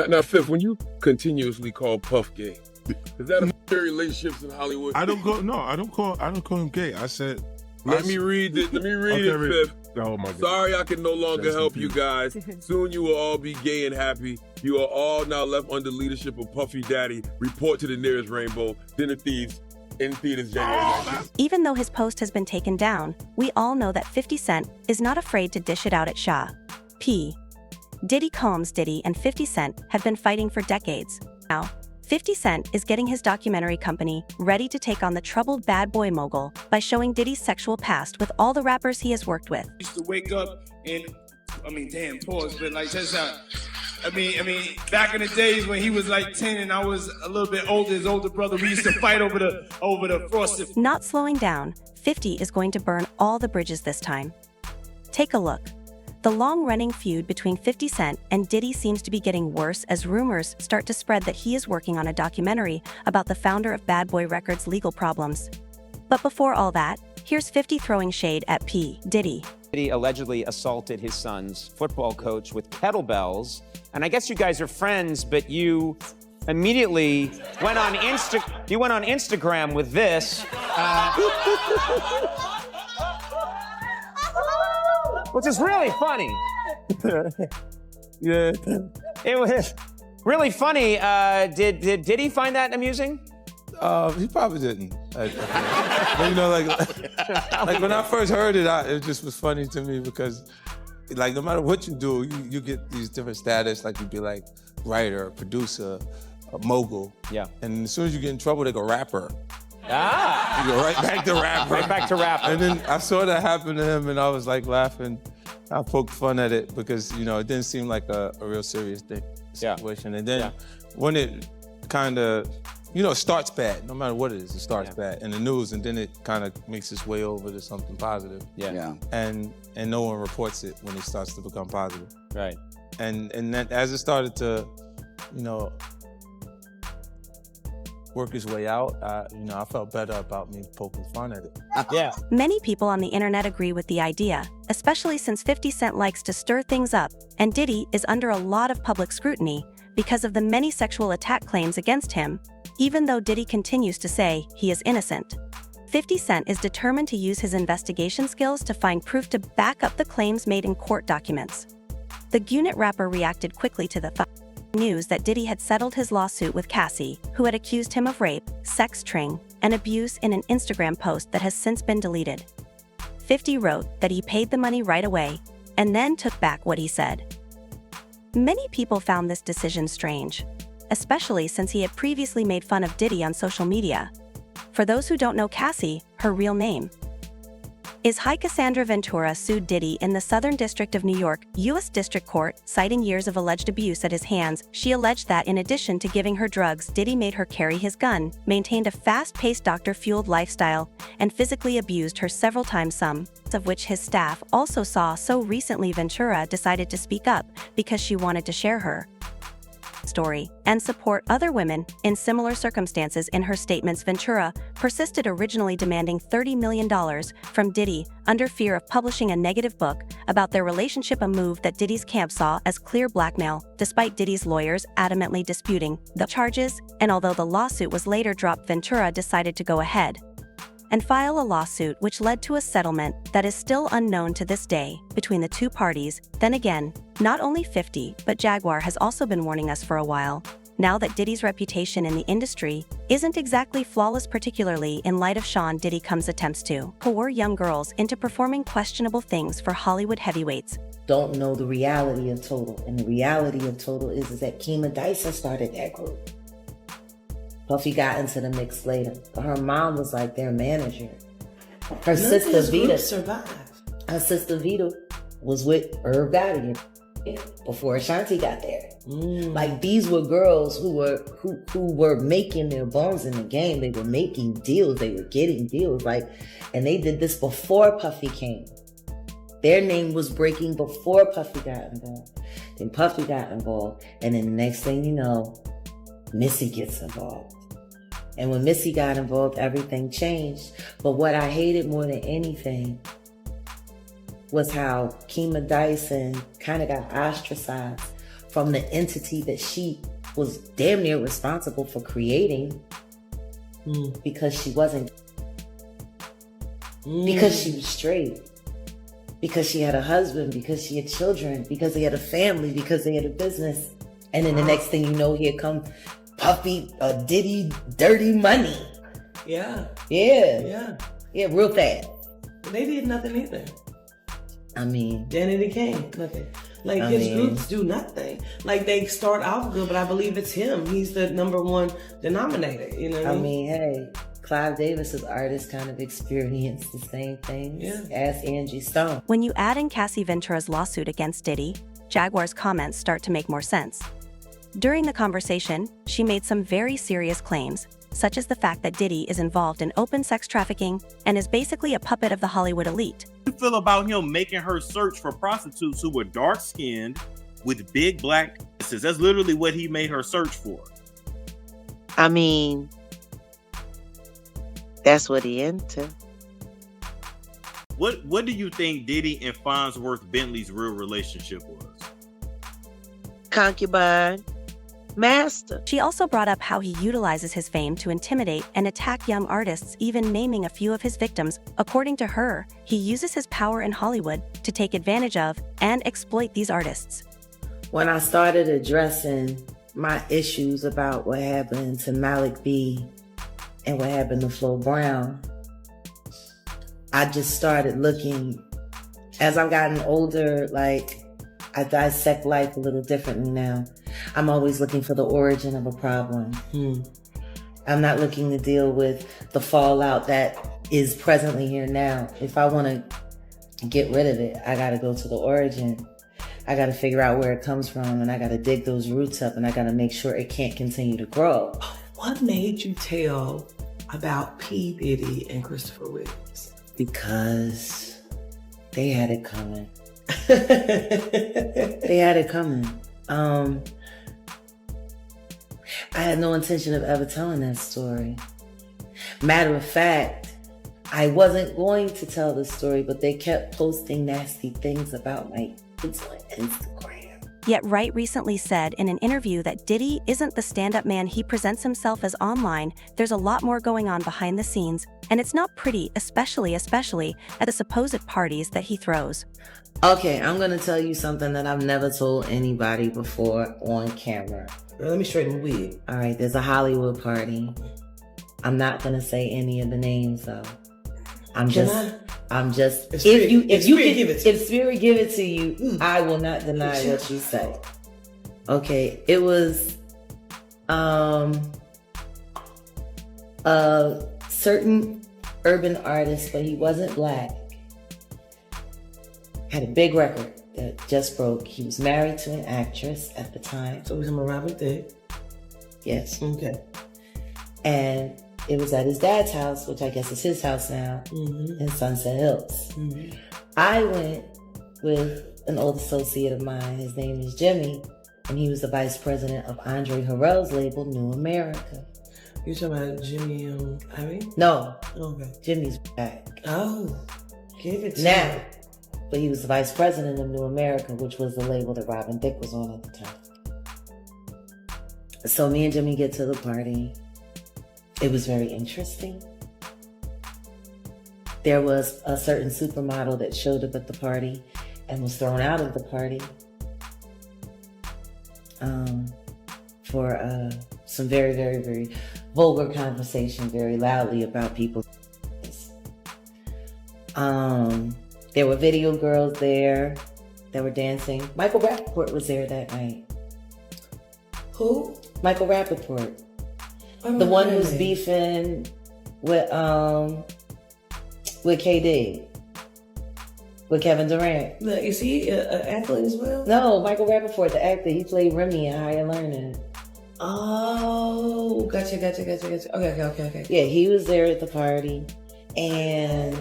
Now, Fifth, when you continuously call Puff gay, is that a relationships in Hollywood? I don't call him gay. I said, let me read it, Fifth. Oh my God. Sorry, I can no longer help you guys. Soon you will all be gay and happy. You are all now left under leadership of Puffy Daddy. Report to the nearest rainbow. Dinner Thieves in theaters January 19th. Even though his post has been taken down, we all know that 50 Cent is not afraid to dish it out at Shaw. P. Diddy Combs Diddy and 50 Cent have been fighting for decades. Now, 50 Cent is getting his documentary company ready to take on the troubled bad boy mogul by showing Diddy's sexual past with all the rappers he has worked with. Used to wake up and, pause, but like that's how. Back in the days when he was like 10 and I was a little bit older, his older brother, we used to fight over the frosted. Not slowing down, 50 is going to burn all the bridges this time. Take a look. The long-running feud between 50 Cent and Diddy seems to be getting worse as rumors start to spread that he is working on a documentary about the founder of Bad Boy Records' legal problems. But before all that, here's 50 throwing shade at P. Diddy. Diddy allegedly assaulted his son's football coach with kettlebells. And I guess you guys are friends, but you immediately went on Instagram with this. Which is really funny. Yeah. It was really funny. Did Diddy find that amusing? He probably didn't. But, like when I first heard it, it just was funny to me because, like, no matter what you do, you get these different status. Like you'd be like writer, producer, a mogul. Yeah. And as soon as you get in trouble, they go rapper. Ah. You go right back to rapper. Right back to rapper. And then I saw that happen to him, and I was like laughing. I poked fun at it because it didn't seem like a real serious situation. And then when it kind of it starts bad. No matter what it is, it starts bad in the news, and then it kind of makes its way over to something positive. Yeah. And no one reports it when it starts to become positive. Right. And then as it started to, work his way out, I felt better about me poking fun at it. Yeah. Many people on the internet agree with the idea, especially since 50 Cent likes to stir things up, and Diddy is under a lot of public scrutiny because of the many sexual attack claims against him, even though Diddy continues to say he is innocent. 50 Cent is determined to use his investigation skills to find proof to back up the claims made in court documents. The Gunit rapper reacted quickly to the news that Diddy had settled his lawsuit with Cassie, who had accused him of rape, sex trafficking, and abuse in an Instagram post that has since been deleted. 50 wrote that he paid the money right away, and then took back what he said. Many people found this decision strange, especially since he had previously made fun of Diddy on social media. For those who don't know Cassie, her real name is Cassandra Ventura sued Diddy in the Southern District of New York, U.S. District Court, citing years of alleged abuse at his hands. She alleged that in addition to giving her drugs, Diddy made her carry his gun, maintained a fast-paced doctor-fueled lifestyle, and physically abused her several times, some of which his staff also saw. So recently Ventura decided to speak up because she wanted to share her story and support other women in similar circumstances. In her statements, Ventura persisted, originally demanding $30 million from Diddy under fear of publishing a negative book about their relationship, a move that Diddy's camp saw as clear blackmail, despite Diddy's lawyers adamantly disputing the charges. And although the lawsuit was later dropped, Ventura decided to go ahead and file a lawsuit, which led to a settlement that is still unknown to this day between the two parties. Then again, not only 50, but Jaguar has also been warning us for a while now that Diddy's reputation in the industry isn't exactly flawless, particularly in light of Sean Diddy Combs' attempts to lure young girls into performing questionable things for Hollywood heavyweights. Don't know the reality of Total, and the reality of Total is that Kima Dyson started that group. Puffy got into the mix later, but her mom was like their manager. Her sister Vita survived. Her sister Vita was with Irv Gotti before Ashanti got there. Like, these were girls who were making their bones in the game. They were making deals. They were getting deals. And they did this before Puffy came. Their name was breaking before Puffy got involved. Then Puffy got involved, and then the next thing you know, Missy gets involved. And when Missy got involved, everything changed. But what I hated more than anything was how Kima Dyson kind of got ostracized from the entity that she was damn near responsible for creating because she wasn't, because she was straight, because she had a husband, because she had children, because they had a family, because they had a business. And then the next thing you know, here come Puffy, Diddy, dirty money. Yeah, real fast. They did nothing either. I mean, Danny King, nothing. Like his groups do nothing. Like they start off good, but I believe it's him. He's the number one denominator. You know what I mean? Hey, Clive Davis's artists kind of experienced the same thing as Angie Stone. When you add in Cassie Ventura's lawsuit against Diddy, Jaguar's comments start to make more sense. During the conversation, she made some very serious claims, such as the fact that Diddy is involved in open sex trafficking and is basically a puppet of the Hollywood elite. How do you feel about him making her search for prostitutes who were dark-skinned with big black asses? That's literally what he made her search for. I mean, that's what he into. What do you think Diddy and Farnsworth Bentley's real relationship was? Concubine. Master. She also brought up how he utilizes his fame to intimidate and attack young artists, even naming a few of his victims. According to her, he uses his power in Hollywood to take advantage of and exploit these artists. When I started addressing my issues about what happened to Malik B and what happened to Flo Brown, I just started looking, as I've gotten older, like I dissect life a little differently now. I'm always looking for the origin of a problem. I'm not looking to deal with the fallout that is presently here now. If I want to get rid of it, I got to go to the origin. I got to figure out where it comes from, and I got to dig those roots up, and I got to make sure it can't continue to grow. What made you tell about P. Diddy and Christopher Williams? Because they had it coming. They had it coming. I had no intention of ever telling that story. Matter of fact, I wasn't going to tell the story, but they kept posting nasty things about my kids on Instagram. Yet Wright recently said in an interview that Diddy isn't the stand-up man he presents himself as online. There's a lot more going on behind the scenes, and it's not pretty, especially at the supposed parties that he throws. Okay, I'm going to tell you something that I've never told anybody before on camera. Let me straighten the wig. All right, there's a Hollywood party. I'm not going to say any of the names though. I'm just if Spirit give it to you, I will not deny what you say. Okay, it was a certain urban artist, but he wasn't black. Had a big record that just broke. He was married to an actress at the time. So it was him a Robin Thicke? Yes. Okay. And it was at his dad's house, which I guess is his house now, in Sunset Hills. I went with an old associate of mine. His name is Jimmy, and he was the vice president of Andre Harrell's label, New America. You talking about Jimmy Irie? No. Okay. Jimmy's back. Oh, give it to now. me. But he was the vice president of New America, which was the label that Robin Thicke was on at the time. So me and Jimmy get to the party. It was very interesting. There was a certain supermodel that showed up at the party and was thrown out of the party for some very, very, very vulgar conversation, very loudly about people. There were video girls there that were dancing. Michael Rappaport was there that night. Who? Michael Rappaport. The one who's beefing with KD. With Kevin Durant. Look, is he an athlete as well? No, Michael Rappaport, the actor. He played Remy in Higher Learning. Oh, gotcha. Okay. Yeah, he was there at the party. And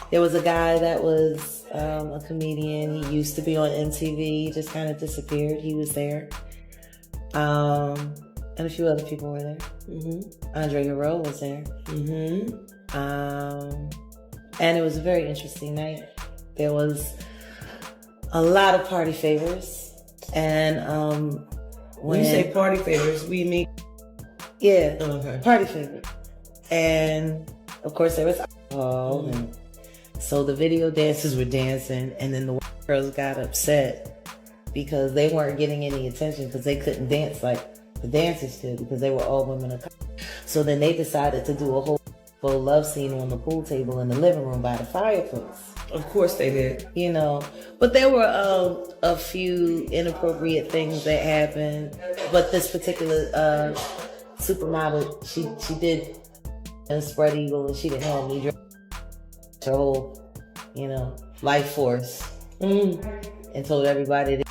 there was a guy that was a comedian. He used to be on MTV. He just kind of disappeared. He was there. And a few other people were there. Andre Harrell was there. And it was a very interesting night. There was a lot of party favors. And When you say party favors, we mean party favors. And of course there was alcohol, and so the video dancers were dancing, and then the white girls got upset because they weren't getting any attention because they couldn't dance like the dancers did because they were all women of color. So then they decided to do a whole full love scene on the pool table in the living room by the fireplace. Of course they did. You know, but there were a few inappropriate things that happened. But this particular supermodel, she did spread eagle, and she didn't have any her whole, you know, life force, and told everybody that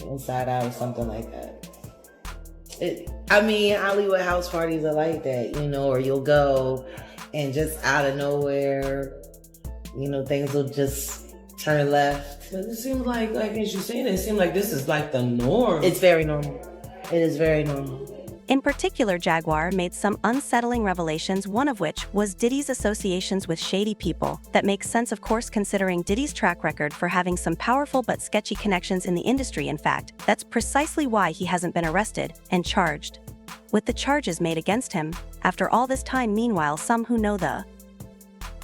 inside out or something like that. I mean, Hollywood house parties are like that, you know, or you'll go and just out of nowhere, you know, things will just turn left. But it seems like as you're saying, it seems like this is like the norm. It's very normal. It is very normal. In particular, Jaguar made some unsettling revelations, one of which was Diddy's associations with shady people. That makes sense, of course, considering Diddy's track record for having some powerful but sketchy connections in the industry. In fact, that's precisely why he hasn't been arrested and charged with the charges made against him. After all this time, meanwhile, some who know the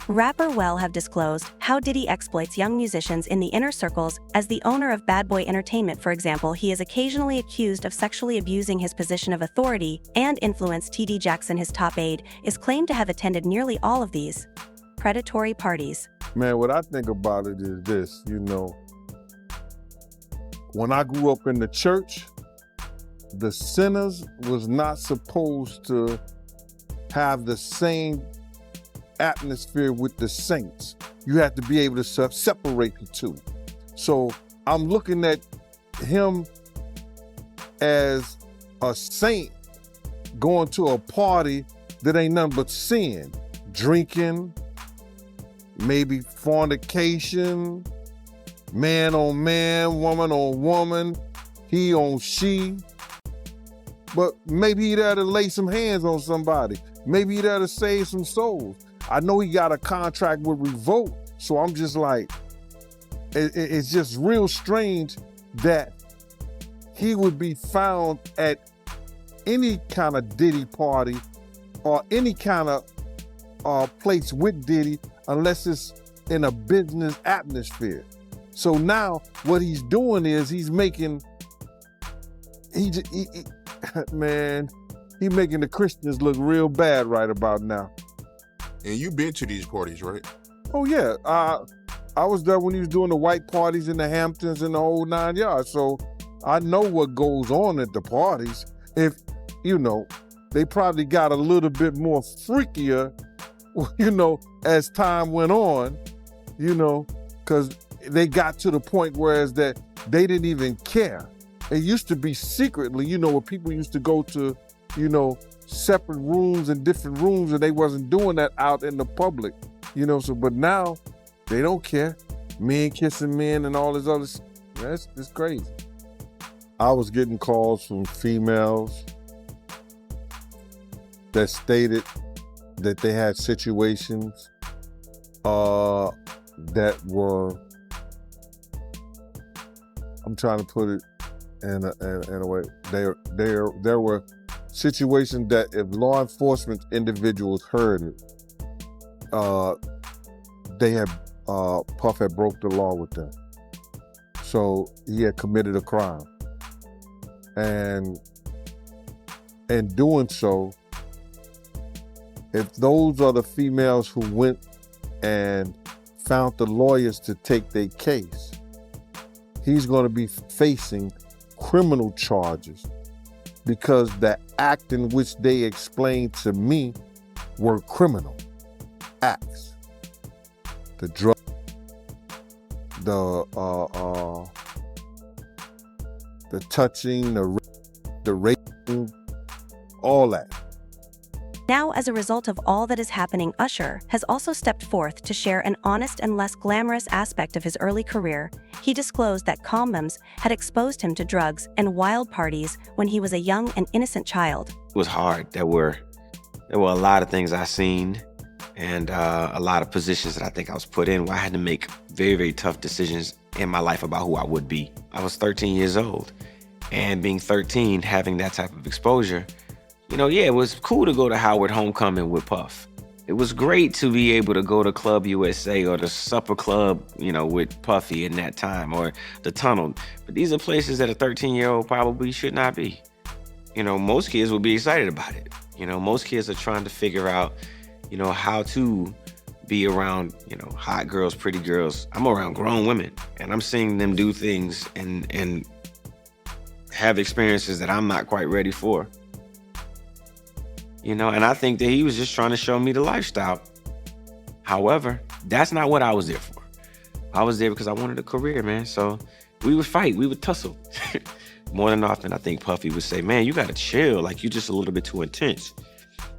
rapper well have disclosed how Diddy exploits young musicians in the inner circles. As the owner of Bad Boy Entertainment, for example, he is occasionally accused of sexually abusing his position of authority and influence. T.D. Jackson, his top aide, is claimed to have attended nearly all of these predatory parties. Man, what I think about it is this, you know, when I grew up in the church, the sinners was not supposed to have the same atmosphere with the saints. You have to be able to separate the two. So I'm looking at him as a saint going to a party that ain't nothing but sin, drinking, maybe fornication, man on man, woman on woman, he on she. But maybe he there to lay some hands on somebody. Maybe he there to save some souls. I know he got a contract with Revolt, so I'm just like, it's just real strange that he would be found at any kind of Diddy party or any kind of place with Diddy unless it's in a business atmosphere. So now what he's doing is he's making, man, he's making the Christians look real bad right about now. And you've been to these parties, right? Oh yeah, I was there when he was doing the white parties in the Hamptons and the whole 9 yards. So I know what goes on at the parties. If, you know, they probably got a little bit more freakier, you know, as time went on, you know, because they got to the point whereas that they didn't even care. It used to be secretly, you know, where people used to go to, you know, separate rooms and different rooms, and they wasn't doing that out in the public, you know. So, but now they don't care. Men kissing men and all this other stuff. It's crazy. I was getting calls from females that stated that they had situations that were, I'm trying to put it in a way, there were situations that if law enforcement individuals heard it, they had, Puff had broke the law with them. So he had committed a crime. And in doing so, if those are the females who went and found the lawyers to take their case, he's going to be facing criminal charges because the act in which they explained to me were criminal acts. The drug, the touching, the raping, all that. Now, as a result of all that is happening, Usher has also stepped forth to share an honest and less glamorous aspect of his early career. He disclosed that condoms had exposed him to drugs and wild parties when he was a young and innocent child. It was hard. There were a lot of things I seen and a lot of positions that I think I was put in where I had to make very, very tough decisions in my life about who I would be. I was 13 years old, and being 13, having that type of exposure, you know, yeah, it was cool to go to Howard Homecoming with Puff. It was great to be able to go to Club USA or the Supper Club, you know, with Puffy in that time, or the Tunnel. But these are places that a 13-year-old probably should not be. You know, most kids will be excited about it. You know, most kids are trying to figure out, you know, how to be around, you know, hot girls, pretty girls. I'm around grown women, and I'm seeing them do things and have experiences that I'm not quite ready for. You know, and I think that he was just trying to show me the lifestyle. However, that's not what I was there for. I was there because I wanted a career, man. So we would fight, we would tussle. More than often, I think Puffy would say, man, you gotta chill. Like, you're just a little bit too intense.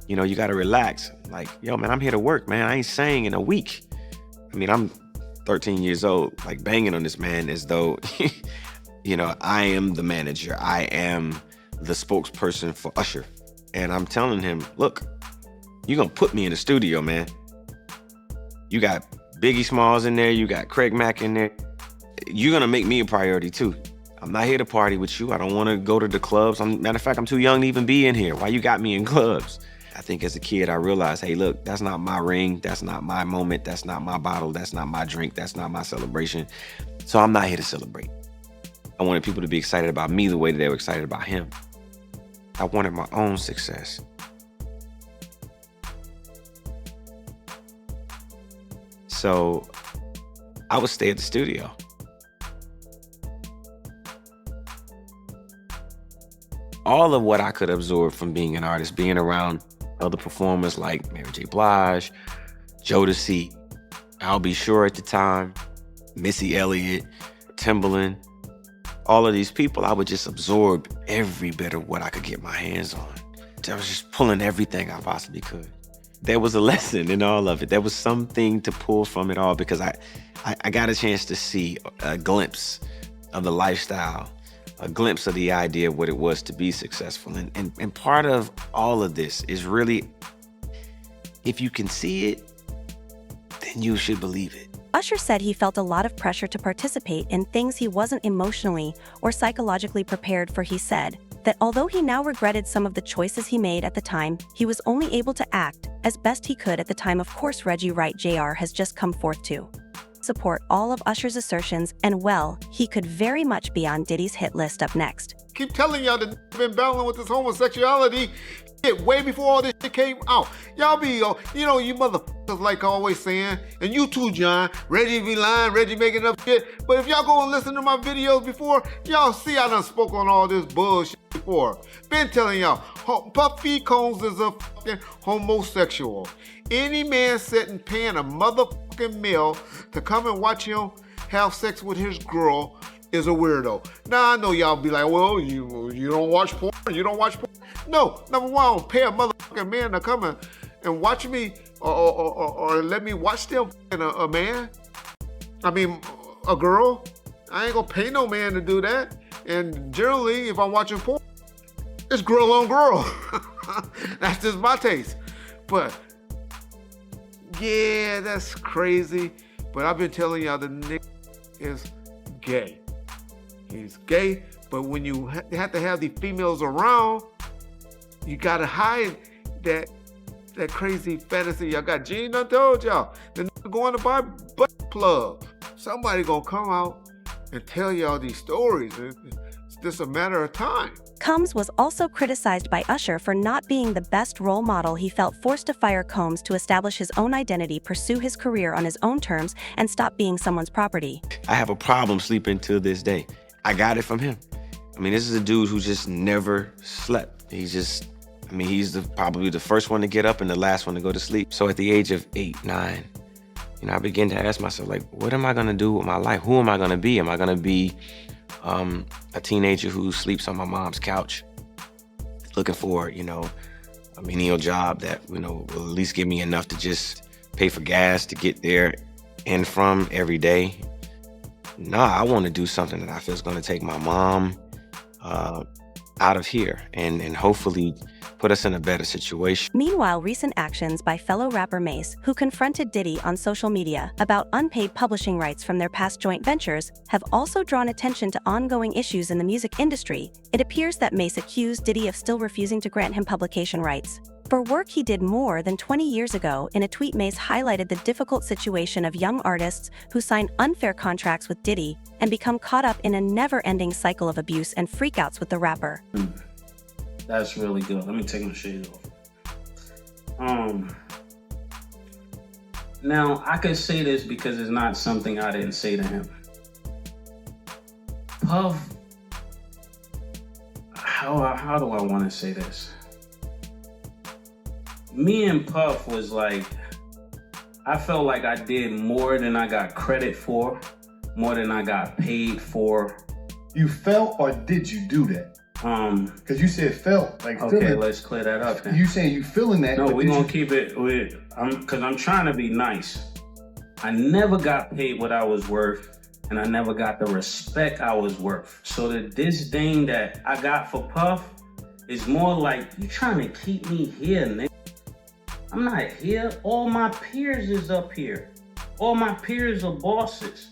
You know, you gotta relax. Like, yo, man, I'm here to work, man. I ain't sang in a week. I mean, I'm 13 years old, like banging on this man as though, you know, I am the manager. I am the spokesperson for Usher. And I'm telling him, look, you're gonna put me in the studio, man. You got Biggie Smalls in there, you got Craig Mack in there. You're gonna make me a priority too. I'm not here to party with you. I don't wanna go to the clubs. Matter of fact, I'm too young to even be in here. Why you got me in clubs? I think as a kid, I realized, hey, look, that's not my ring. That's not my moment. That's not my bottle. That's not my drink. That's not my celebration. So I'm not here to celebrate. I wanted people to be excited about me the way that they were excited about him. I wanted my own success. So I would stay at the studio. All of what I could absorb from being an artist, being around other performers like Mary J. Blige, Jodeci, I'll Be Sure at the time, Missy Elliott, Timbaland, all of these people, I would just absorb every bit of what I could get my hands on. I was just pulling everything I possibly could. There was a lesson in all of it. There was something to pull from it all, because I got a chance to see a glimpse of the lifestyle, a glimpse of the idea of what it was to be successful. And part of all of this is really, if you can see it, then you should believe it. Usher said he felt a lot of pressure to participate in things he wasn't emotionally or psychologically prepared for. He said that although he now regretted some of the choices he made at the time, he was only able to act as best he could at the time. Of course, Reggie Wright Jr. has just come forth to support all of Usher's assertions, and well, he could very much be on Diddy's hit list up next. Keep telling y'all that been battling with this homosexuality way before all this shit came out. Y'all be, you know, you motherfuckers like always saying, and you too, John, Reggie be lying, Reggie making up shit. But if y'all go and listen to my videos before, y'all see I done spoke on all this bullshit before. Been telling y'all, Puffy Combs is a fucking homosexual. Any man sitting paying a motherfucking male to come and watch him have sex with his girl is a weirdo. Now I know y'all be like, well, you don't watch porn, you don't watch porn. No, number one, I don't pay a motherfucking man to come and watch me or let me watch them a man. I mean, a girl. I ain't gonna pay no man to do that. And generally, if I'm watching porn, it's girl on girl. That's just my taste. But yeah, that's crazy. But I've been telling y'all the nigga is gay. He's gay, but when you have to have these females around, you gotta hide that crazy fantasy. Y'all got Gene done told y'all. The nigga going to buy butt plug. Somebody gonna come out and tell y'all these stories. It's just a matter of time. Combs was also criticized by Usher for not being the best role model. He felt forced to fire Combs to establish his own identity, pursue his career on his own terms, and stop being someone's property. I have a problem sleeping to this day. I got it from him. I mean, this is a dude who just never slept. He's probably the first one to get up and the last one to go to sleep. So at the age of 8, 9, you know, I began to ask myself, like, what am I gonna do with my life? Who am I gonna be? Am I gonna be a teenager who sleeps on my mom's couch, looking for, you know, a menial job that, you know, will at least give me enough to just pay for gas to get there and from every day? Nah, I want to do something that I feel is going to take my mom out of here and hopefully put us in a better situation. Meanwhile, recent actions by fellow rapper Mace, who confronted Diddy on social media about unpaid publishing rights from their past joint ventures, have also drawn attention to ongoing issues in the music industry. It appears that Mace accused Diddy of still refusing to grant him publication rights for work he did more than 20 years ago. In a tweet, Mace highlighted the difficult situation of young artists who sign unfair contracts with Diddy and become caught up in a never-ending cycle of abuse and freakouts with the rapper. That's really good. Let me take my shades off. Now, I could say this because it's not something I didn't say to him. Puff, how do I want to say this? Me and Puff was like, I felt like I did more than I got credit for, more than I got paid for. You felt or did you do that? Because you said felt. Like okay, feeling. let's clear that up then. You saying you feeling that? No, we're gonna keep it with, because I'm trying to be nice. I never got paid what I was worth, and I never got the respect I was worth. So the disdain that I got for Puff is more like, you trying to keep me here, nigga. I'm not here. All my peers is up here. All my peers are bosses.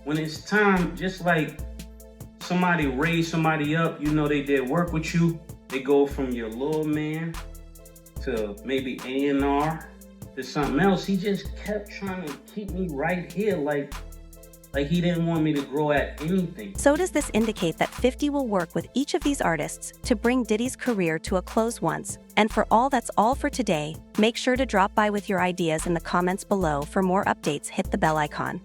When it's time, just like somebody raised somebody up, you know they did work with you, they go from your little man to maybe A&R to something else. He just kept trying to keep me right here, like he didn't want me to grow at anything. So does this indicate that 50 will work with each of these artists to bring Diddy's career to a close once? And for all, that's all for today. Make sure to drop by with your ideas in the comments below. For more updates, hit the bell icon.